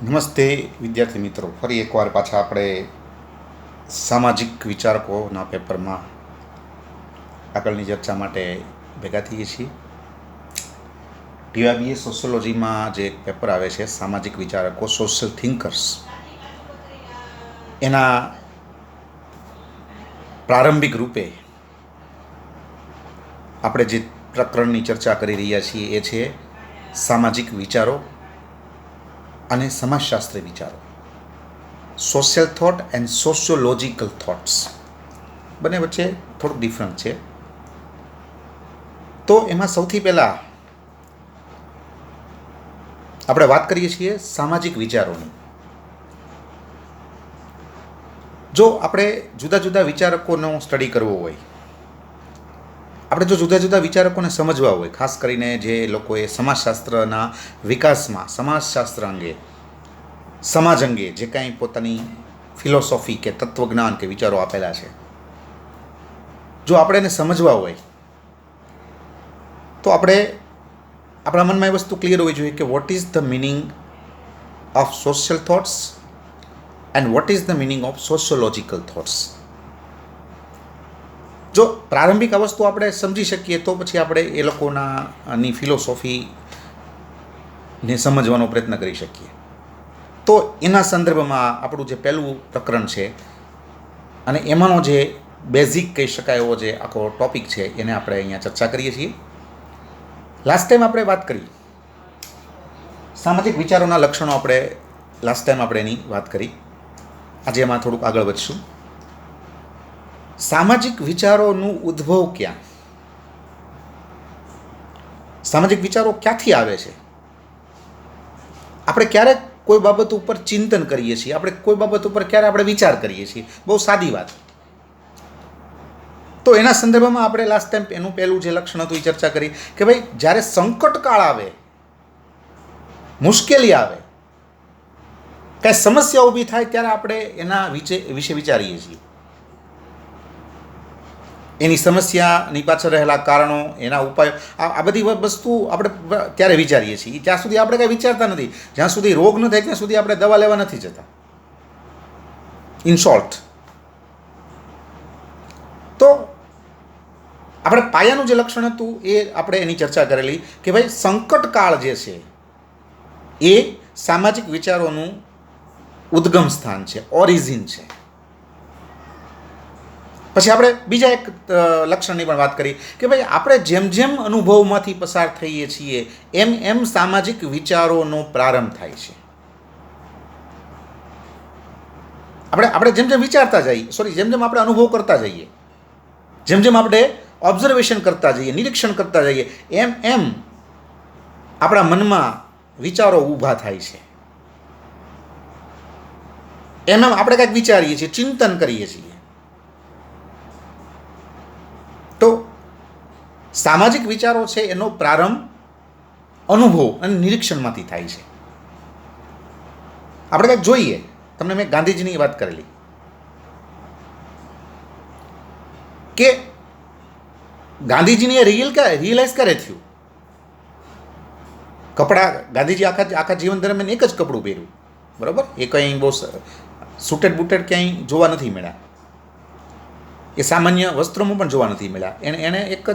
નમસ્તે વિદ્યાર્થી મિત્રો, ફરી એકવાર પાછા આપણે સામાજિક વિચારકોના પેપરમાં આગળની ચર્ચા માટે ભેગા થઈએ છીએ. ટીવાયબીએ સોશિયોલોજીમાં જે એક પેપર આવે છે સામાજિક વિચારકો, સોશિયલ થિંકર્સ, એના પ્રારંભિક રૂપે આપણે જે પ્રકરણની ચર્ચા કરી રહ્યા છીએ એ છે સામાજિક વિચારો અને સમાજશાસ્ત્રી વિચારો. Social thought and sociological thoughts બંને વચ્ચે થોડુંક ડિફરન્ટ છે. તો એમાં સૌથી પહેલાં આપણે વાત કરીએ છીએ સામાજિક વિચારોની. જો આપણે જુદા જુદા વિચારકોનો સ્ટડી કરવો હોય, આપણે જો જુદા જુદા વિચારકોને સમજવા હોય, ખાસ કરીને જે લોકોએ સમાજશાસ્ત્રના વિકાસમાં સમાજશાસ્ત્ર અંગે, સમાજ અંગે જે કાંઈ પોતાની ફિલોસોફી કે તત્વજ્ઞાન કે વિચારો આપેલા છે, જો આપણે એને સમજવા હોય તો આપણે આપણા મનમાં એ વસ્તુ ક્લિયર હોવી જોઈએ કે what is the meaning of social thoughts and what is the meaning of sociological thoughts. જો પ્રારંભિક આ વસ્તુ આપણે સમજી શકીએ તો પછી આપણે એ લોકોની ફિલોસોફીને સમજવાનો પ્રયત્ન કરી શકીએ. તો એના સંદર્ભમાં આપણું જે પહેલું પ્રકરણ છે અને એમાંનો જે બેઝિક કહી શકાય એવો જે આખો ટોપિક છે એને આપણે અહીંયા ચર્ચા કરીએ છીએ. લાસ્ટ ટાઈમ આપણે વાત કરી સામાજિક વિચારોના લક્ષણો, આપણે લાસ્ટ ટાઈમ આપણે એની વાત કરી. આજે એમાં થોડુંક આગળ વધશું. સામાજિક વિચારોનું ઉદ્ભવ ક્યાં? સામાજિક વિચારો ક્યાંથી આવે છે? આપણે ક્યારેક કોઈ બાબત ઉપર ચિંતન કરીએ છીએ, આપણે કોઈ બાબત ઉપર ક્યારે આપણે વિચાર કરીએ છીએ, બહુ સાદી વાત. તો એના સંદર્ભમાં આપણે લાસ્ટ ટાઈમ એનું પહેલું જે લક્ષણ હતું એ ચર્ચા કરી કે ભાઈ જ્યારે સંકટકાળ આવે, મુશ્કેલી આવે, કાંઈ સમસ્યા ઊભી થાય ત્યારે આપણે એના વિશે વિચારીએ છીએ. એની સમસ્યાની પાછળ રહેલા કારણો, એના ઉપાયો, આ બધી વસ્તુ આપણે ત્યારે વિચારીએ છીએ. જ્યાં સુધી આપણે કાંઈ વિચારતા નથી, જ્યાં સુધી રોગ ન થાય ત્યાં સુધી આપણે દવા લેવા નથી જતા. ઇન શોર્ટ, તો આપણે પાયાનું જે લક્ષણ હતું એ આપણે એની ચર્ચા કરેલી કે ભાઈ સંકટકાળ જે છે એ સામાજિક વિચારોનું ઉદ્ગમ સ્થાન છે, ઓરિજિન છે. પછી આપણે બીજા એક લક્ષણની પણ વાત કરી કે ભાઈ આપણે જેમ જેમ અનુભવમાંથી પસાર થઈએ છીએ એમ એમ સામાજિક વિચારોનો પ્રારંભ થાય છે. આપણે જેમ જેમ વિચારતા જઈએ, જેમ જેમ આપણે અનુભવ કરતા જઈએ, જેમ જેમ આપણે ઓબ્ઝર્વેશન કરતા જઈએ, નિરીક્ષણ કરતા જઈએ, એમ એમ આપણા મનમાં વિચારો ઊભા થાય છે. એમ એમ આપણે કંઈક વિચારીએ છીએ, ચિંતન કરીએ છીએ. તો સામાજિક વિચારો છે એનો પ્રારંભ અનુભવ અને નિરીક્ષણમાંથી થાય છે. આપણે કંઈક જોઈએ, તમને મેં ગાંધીજીની વાત કરેલી કે ગાંધીજીને રિયલાઇઝ ક્યારે થયું? કપડાં, ગાંધીજી આખા જીવન દરમિયાન એક જ કપડું પહેર્યું, બરાબર? એ કંઈ બહુ સૂટેડ બૂટેડ ક્યાંય જોવા નથી મળ્યા, એ સામાન્ય વસ્ત્રોમાં પણ જોવા નથી મળ્યા. એણે એક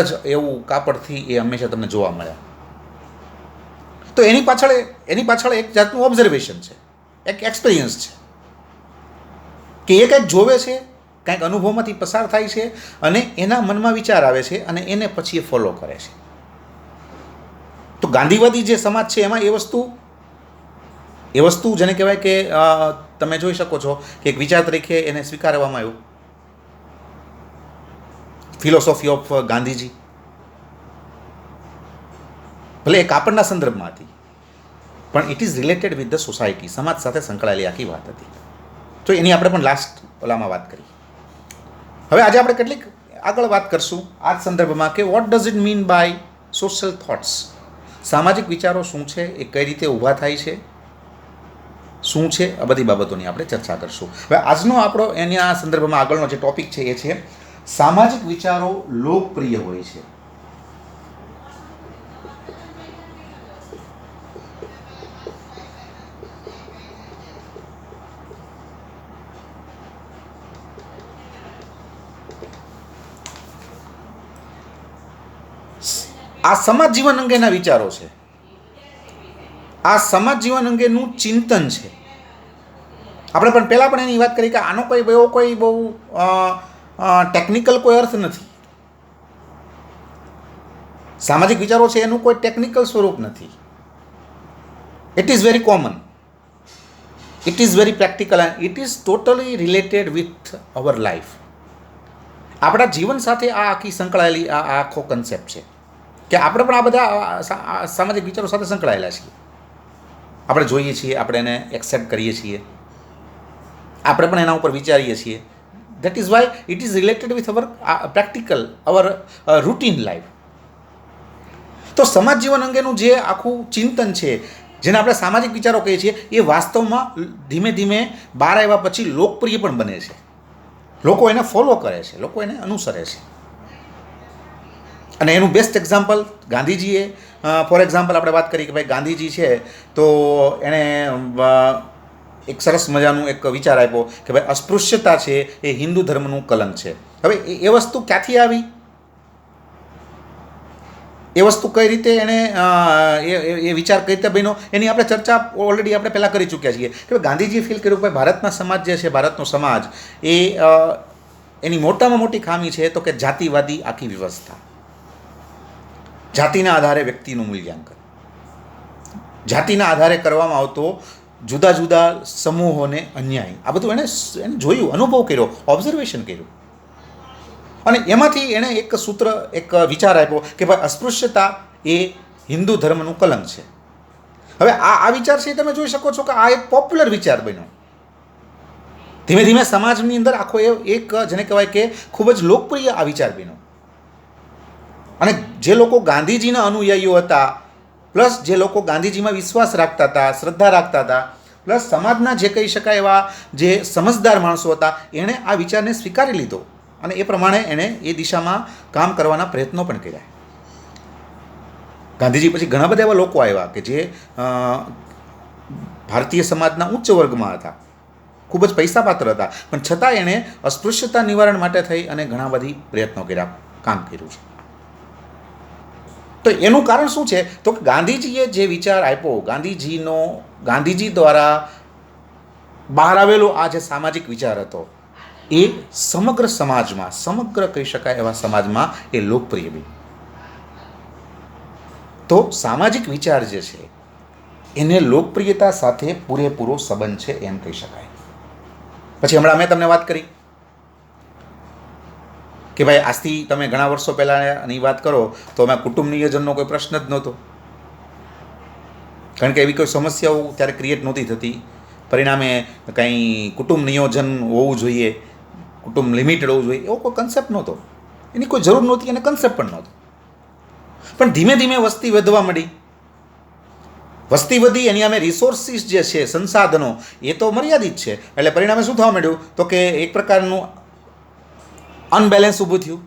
જ એવું કાપડથી એ હંમેશા તમને જોવા મળ્યા. તો એની પાછળ એક જાતનું ઓબ્ઝર્વેશન છે, એક એક્સપિરિયન્સ છે કે એ કંઈક જોવે છે, કંઈક અનુભવમાંથી પસાર થાય છે અને એના મનમાં વિચાર આવે છે અને એને પછી એ ફોલો કરે છે. તો ગાંધીવાદી જે સમાજ છે એમાં એ વસ્તુ જેને કહેવાય કે તમે જોઈ શકો છો કે એક વિચાર તરીકે એને સ્વીકારવામાં આવ્યું, ફિલોસોફી ઓફ ગાંધીજી. ભલે એ કાપડના સંદર્ભમાં હતી પણ it is related with the society, સમાજ સાથે સંકળાયેલી આખી વાત હતી. તો એની આપણે પણ લાસ્ટ ઓલામાં વાત કરી. હવે આજે આપણે કેટલીક આગળ વાત કરશું આ સંદર્ભમાં કે what does it mean by social thoughts. સામાજિક વિચારો શું છે, એ કઈ રીતે ઊભા થાય છે, શું છે, આ બધી બાબતોની આપણે ચર્ચા કરશું. હવે આજનો આપણો એના સંદર્ભમાં આગળનો જે ટોપિક છે એ છે સામાજિક વિચારો લોકપ્રિય હોય છે. આ સમાજ જીવન અંગેના વિચારો છે, આ સમાજ જીવન અંગેનું ચિંતન છે. આપણે પણ પહેલાં પણ એની વાત કરી કે આનો કોઈ બહુ ટેકનિકલ કોઈ અર્થ નથી. સામાજિક વિચારો છે એનું કોઈ ટેકનિકલ સ્વરૂપ નથી. It is very common, it is very practical and it is totally related with our life. આપણા જીવન સાથે આ આખી સંકળાયેલી આ આખો કન્સેપ્ટ છે કે આપણે પણ આ બધા સામાજિક વિચારો સાથે સંકળાયેલા છીએ. આપણે જોઈએ છીએ, આપણે એને એક્સેપ્ટ કરીએ છીએ, આપણે પણ એના ઉપર વિચારીએ છીએ. That is why it is related with our practical, our routine life. તો સમાજ જીવન અંગેનું જે આખું ચિંતન છે, જેને આપણે સામાજિક વિચારો કહીએ છીએ, એ વાસ્તવમાં ધીમે ધીમે બહાર આવ્યા પછી લોકપ્રિય પણ બને છે. લોકો એને ફોલો કરે છે, લોકો એને અનુસરે છે. અને એનું બેસ્ટ એક્ઝામ્પલ ગાંધીજીએ, ફોર એક્ઝામ્પલ આપણે વાત કરી કે ભાઈ ગાંધીજી છે તો એણે એક સરસ મજાનું એક વિચાર આપ્યો કે ભાઈ અસ્પૃશ્યતા છે એ હિન્દુ ધર્મનું કલંક છે. હવે એ વસ્તુ ક્યાંથી આવી, એ વસ્તુ કઈ રીતે એણે એ વિચાર કઈ રીતે બન્યો, એની આપણે ચર્ચા ઓલરેડી આપણે પહેલાં કરી ચૂક્યા છીએ કે ગાંધીજીએ ફીલ કર્યું કે ભારતના સમાજ જે છે, ભારતનો સમાજ એ એની મોટામાં મોટી ખામી છે તો કે જાતિવાદી આખી વ્યવસ્થા, જાતિના આધારે વ્યક્તિનું મૂલ્યાંકન, જાતિના આધારે કરવામાં આવતો જુદા જુદા સમૂહોને અન્યાય, આ બધું એને જોયું, અનુભવ કર્યો, ઓબ્ઝર્વેશન કર્યું. અને એમાંથી એણે એક સૂત્ર, એક વિચાર આપ્યો કે ભાઈ અસ્પૃશ્યતા એ હિન્દુ ધર્મનું કલંક છે. હવે આ વિચાર છે તમે જોઈ શકો છો કે આ એક પોપ્યુલર વિચાર બન્યો. ધીમે ધીમે સમાજની અંદર આખો એક જેને કહેવાય કે ખૂબ જ લોકપ્રિય આ વિચાર બન્યો. અને જે લોકો ગાંધીજીના અનુયાયીઓ હતા, પ્લસ જે લોકો ગાંધીજીમાં વિશ્વાસ રાખતા હતા, શ્રદ્ધા રાખતા હતા, પ્લસ સમાજના જે કહી શકાય એવા જે સમજદાર માણસો હતા, એણે આ વિચારને સ્વીકારી લીધો અને એ પ્રમાણે એણે એ દિશામાં કામ કરવાના પ્રયત્નો પણ કર્યા. ગાંધીજી પછી ઘણા બધા એવા લોકો આવ્યા કે જે ભારતીય સમાજના ઉચ્ચ વર્ગમાં હતા, ખૂબ જ પૈસાપાત્ર હતા, પણ છતાં એણે અસ્પૃશ્યતા નિવારણ માટે થઈ અને ઘણા બધી પ્રયત્નો કર્યા, કામ કર્યું છે. તો એનું કારણ શું છે તો કે ગાંધીજીએ જે વિચાર આપ્યો, ગાંધીજી દ્વારા બહાર આવેલો આ જે સામાજિક વિચાર હતો એ સમગ્ર સમાજમાં, સમગ્ર કહી શકાય એવા સમાજમાં એ લોકપ્રિય બન્યું. તો સામાજિક વિચાર જે છે એને લોકપ્રિયતા સાથે પૂરેપૂરો સંબંધ છે એમ કહી શકાય. પછી હમણાં મેં તમને વાત કરી કે ભાઈ આજથી તમે ઘણા વર્ષો પહેલાંની વાત કરો તો અમે કુટુંબ નિયોજનનો કોઈ પ્રશ્ન જ નહોતો, કારણ કે એવી કોઈ સમસ્યાઓ ત્યારે ક્રિએટ નહોતી થતી. પરિણામે કંઈ કુટુંબ નિયોજન હોવું જોઈએ, કુટુંબ લિમિટેડ હોવું જોઈએ, એવો કોઈ કન્સેપ્ટ નહોતો, એની કોઈ જરૂર નહોતી અને કન્સેપ્ટ પણ નહોતો. પણ ધીમે ધીમે વસ્તી વધવા માંડી. વસ્તી વધી, એની અમે રિસોર્સિસ જે છે, સંસાધનો, એ તો મર્યાદિત છે. એટલે પરિણામે શું થવા માંડ્યું તો કે એક પ્રકારનું અનબેલેન્સ ઊભું થયું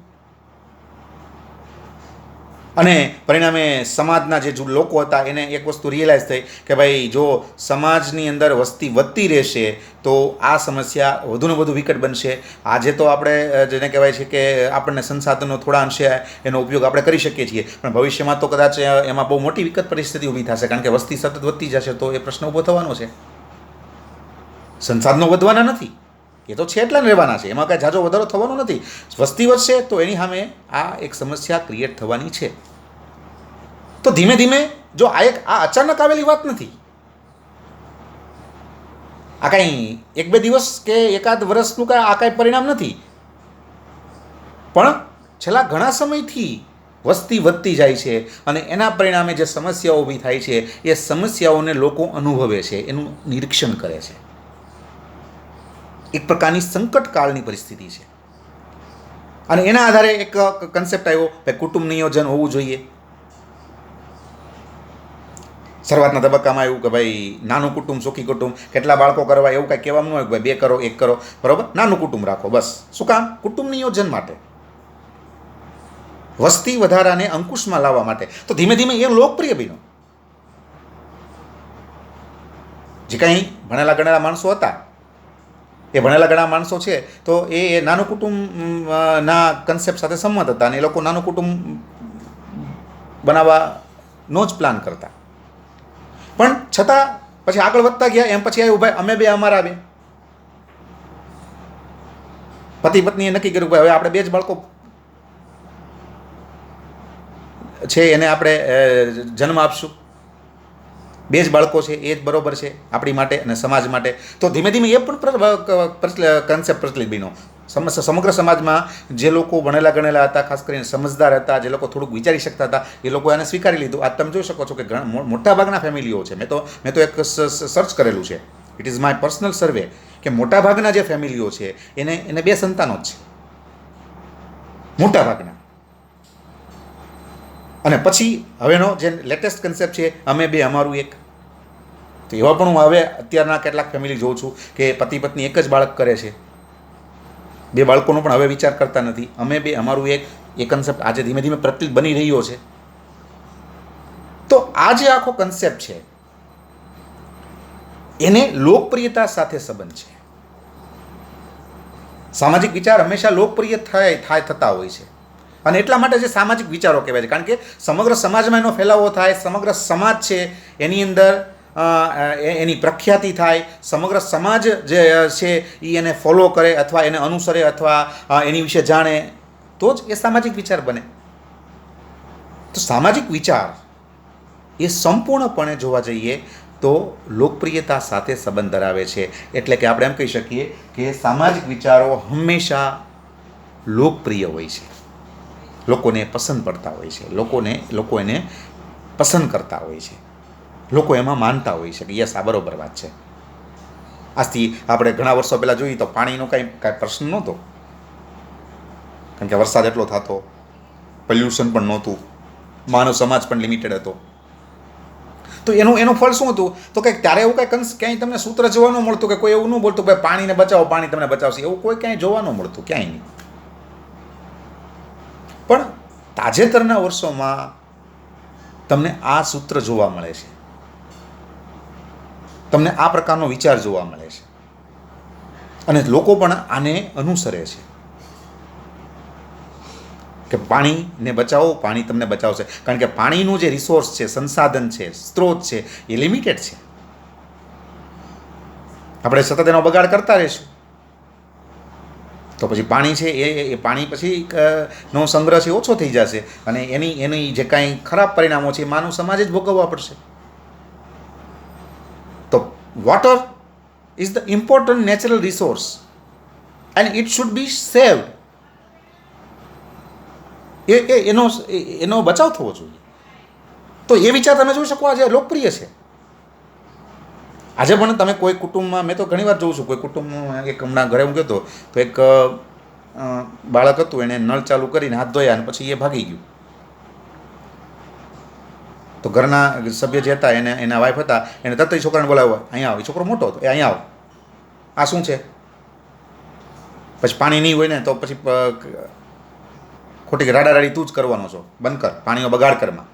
અને પરિણામે સમાજના જે લોકો હતા એને એક વસ્તુ રિયલાઇઝ થઈ કે ભાઈ જો સમાજની અંદર વસ્તી વધતી રહેશે તો આ સમસ્યા વધુને વધુ વિકટ બનશે. આજે તો આપણે જેને કહેવાય છે કે આપણને સંસાધનો થોડા અંશે એનો ઉપયોગ આપણે કરી શકીએ છીએ, પણ ભવિષ્યમાં તો કદાચ એમાં બહુ મોટી વિકટ પરિસ્થિતિ ઊભી થશે, કારણ કે વસ્તી સતત વધતી જશે તો એ પ્રશ્ન ઊભો થવાનો છે. સંસાધનો વધવાના નથી, એ તો છે એટલા રહેવાના છે, એમાં કાંઈ ઝાઝો વધારો થવાનો નથી. વસ્તી વધશે તો એની સામે આ એક સમસ્યા ક્રિએટ થવાની છે. તો ધીમે ધીમે જો આ અચાનક આવેલી વાત નથી, આ કાંઈ એક બે દિવસ કે એકાદ વર્ષનું કાંઈ આ કાંઈ પરિણામ નથી, પણ છેલ્લા ઘણા સમયથી વસ્તી વધતી જાય છે અને એના પરિણામે જે સમસ્યાઓ ઊભી થાય છે એ સમસ્યાઓને લોકો અનુભવે છે, એનું નિરીક્ષણ કરે છે. એક પ્રકારની સંકટકાળની પરિસ્થિતિ છે અને એના આધારે એક કન્સેપ્ટ આવ્યો કે કુટુંબ નિયોજન હોવું જોઈએ. શરૂઆતના તબક્કામાં આવ્યું કે ભાઈ નાનું કુટુંબ, સુખી કુટુંબ, કેટલા બાળકો કરવા એવું કાંઈ કહેવાનું હોય કે ભાઈ 2 કરો, 1 કરો, બરાબર, નાનું કુટુંબ રાખો, બસ. શું કામ? કુટુંબ નિયોજન માટે, વસ્તી વધારાને અંકુશમાં લાવવા માટે. તો ધીમે ધીમે એ લોકપ્રિય બન્યો. જે કાંઈ ભણેલા ગણેલા માણસો હતા, એ ભણેલા ઘણા માણસો છે તો એ નાનું કુટુંબ ના કન્સેપ્ટ સાથે સંમત હતા અને એ લોકો નાનું કુટુંબ બનાવવાનો જ પ્લાન કરતા. પણ છતાં પછી આગળ વધતા ગયા એમ પછી આવ્યું ભાઈ અમે બે અમારા બે પતિ પત્નીએ નક્કી કર્યું ભાઈ હવે આપણે બે જ બાળકો છે એને આપણે જન્મ આપશું. બે જ બાળકો છે એ જ બરોબર છે આપણી માટે અને સમાજ માટે. તો ધીમે ધીમે એ પણ કન્સેપ્ટ પ્રચલિત બન્યો. સમગ્ર સમાજમાં જે લોકો ભણેલા ગણેલા હતા, ખાસ કરીને સમજદાર હતા, જે લોકો થોડુંક વિચારી શકતા હતા, એ લોકો એને સ્વીકારી લીધું. આજ તમે જોઈ શકો છો કે મોટાભાગના ફેમિલીઓ છે. મેં તો એક સર્ચ કરેલું છે, ઇટ ઇઝ માય પર્સનલ સર્વે, કે મોટાભાગના જે ફેમિલીઓ છે એને બે સંતાનો જ છે, મોટાભાગના. અને પછી હવેનો જે લેટેસ્ટ કન્સેપ્ટ છે અમે બે અમારું એક. તો એવા પણ હું હવે અત્યારના કેટલાક ફેમિલી જોઉં છું કે પતિ પત્ની એક જ બાળક કરે છે, બે બાળકોનો પણ હવે વિચાર કરતા નથી. અમે બે અમારું એક, એ કન્સેપ્ટ આજે ધીમે ધીમે પ્રચલિત બની રહ્યો છે. તો આ જે આખો કન્સેપ્ટ છે એને લોકપ્રિયતા સાથે સંબંધ છે. સામાજિક વિચાર હંમેશા લોકપ્રિય થતા હોય છે. અને એટલા માટે જે સામાજિક વિચારો કહેવાય છે, કારણ કે સમગ્ર સમાજમાં એનો ફેલાવો થાય, સમગ્ર સમાજ છે એની અંદર એની પ્રખ્યાતિ થાય, સમગ્ર સમાજ જે છે એ એને ફોલો કરે અથવા એને અનુસરે અથવા એની વિશે જાણે, તો જ એ સામાજિક વિચાર બને. તો સામાજિક વિચાર એ સંપૂર્ણપણે જોવા જઈએ તો લોકપ્રિયતા સાથે સંબંધ ધરાવે છે. એટલે કે આપણે એમ કહી શકીએ કે સામાજિક વિચારો હંમેશા લોકપ્રિય હોય છે, લોકોને પસંદ પડતા હોય છે, લોકો એને પસંદ કરતા હોય છે, લોકો એમાં માનતા હોય છે કે યસ આ બરોબર વાત છે. આજથી આપણે ઘણા વર્ષો પહેલાં જોઈએ તો પાણીનો કાંઈ પ્રશ્ન નહોતો, કારણ કે વરસાદ એટલો થતો, પોલ્યુશન પણ નહોતું, માનવ સમાજ પણ લિમિટેડ હતો. તો એનું ફળ શું હતું? તો કંઈક ત્યારે એવું ક્યાંય તમને સૂત્ર જોવા ન મળતું, કે કોઈ એવું ન બોલતું ભાઈ પાણીને બચાવો, પાણી તમને બચાવશે, એવું કોઈ ક્યાંય જોવા ન મળતું, ક્યાંય નહીં. પણ તાજેતરના વર્ષોમાં તમને આ સૂત્ર જોવા મળે છે, તમને આ પ્રકારનો વિચાર જોવા મળે છે, અને લોકો પણ આને અનુસરે છે કે પાણીને બચાવો, પાણી તમને બચાવશે. કારણ કે પાણીનું જે રિસોર્સ છે, સંસાધન છે, સ્ત્રોત છે, એ લિમિટેડ છે. આપણે સતત એનો બગાડ કરતા રહીશું તો પછી પાણી છે એ પાણી પછી નો સંગ્રહ છે ઓછો થઈ જશે, અને એની જે કાંઈ ખરાબ પરિણામો છે એ માનવ સમાજે જ ભોગવવા પડશે. તો water is the important natural resource and it should be saved. એનો બચાવ થવો જોઈએ. તો એ વિચાર તમે જોઈ શકો આજે લોકપ્રિય છે. આજે પણ તમે કોઈ કુટુંબમાં, મેં તો ઘણી વાર જોઉં છું, કોઈ કુટુંબમાં એક હમણાં ઘરે હું ગયો તો એક બાળક હતું, એને નળ ચાલુ કરીને હાથ ધોયા અને પછી એ ભાગી ગયું. તો ઘરના સભ્ય જે હતા એના વાઈફ હતા, એને તરત છોકરાને બોલાવ્યો, અહીંયા આવો. છોકરો મોટો હતો, એ અહીંયા આવો, આ શું છે? પછી પાણી નહીં હોય ને તો પછી ખોટી રાડારાડી તું જ કરવાનો છો, બંધ કર, પાણીનો બગાડ કરમાં.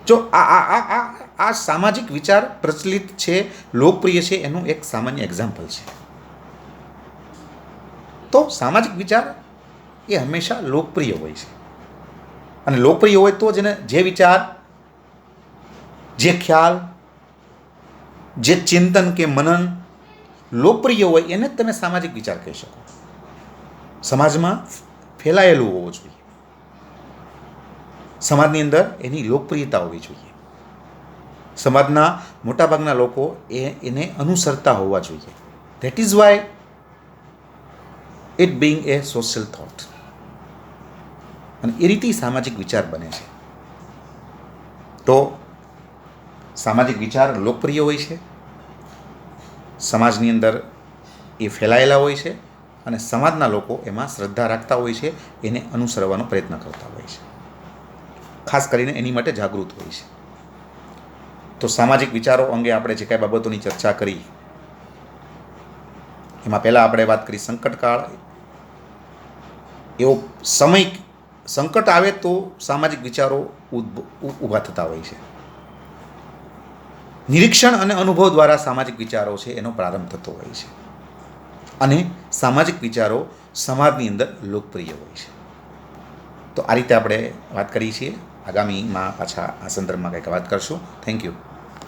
જો આ સામાજિક વિચાર પ્રચલિત છે, લોકપ્રિય છે, એનું એક સામાન્ય એક્ઝામ્પલ છે. તો સામાજિક વિચાર એ હંમેશા લોકપ્રિય હોય છે, અને લોકપ્રિય હોય તો જ એને જે વિચાર, જે ખ્યાલ, જે ચિંતન કે મનન લોકપ્રિય હોય એને જ તમે સામાજિક વિચાર કહી શકો. સમાજમાં ફેલાયેલું હોવું જોઈએ, સમાજની અંદર એની લોકપ્રિયતા હોવી જોઈએ, સમાજના મોટાભાગના લોકો એને અનુસરતા હોવા જોઈએ. That is why it Bing A social thought. અને એ રીતે સામાજિક વિચાર બને છે. તો સામાજિક વિચાર લોકપ્રિય હોય છે, સમાજની અંદર એ ફેલાયેલા હોય છે, અને સમાજના લોકો એમાં શ્રદ્ધા રાખતા હોય છે, એને અનુસરવાનો પ્રયત્ન કરતા હોય છે, ખાસ કરીને એની માટે જાગૃત હોય છે. તો સામાજિક વિચારો અંગે આપણે જે કાંઈ બાબતોની ચર્ચા કરી એમાં પહેલાં આપણે વાત કરી સંકટકાળ. એવો સમય, સંકટ આવે તો સામાજિક વિચારો ઊભા થતા હોય છે. નિરીક્ષણ અને અનુભવ દ્વારા સામાજિક વિચારો છે એનો પ્રારંભ થતો હોય છે, અને સામાજિક વિચારો સમાજની અંદર લોકપ્રિય હોય છે. તો આ રીતે આપણે વાત કરી છીએ. આગામીમાં પાછા આ સંદર્ભમાં કંઈક વાત કરશું. Thank you.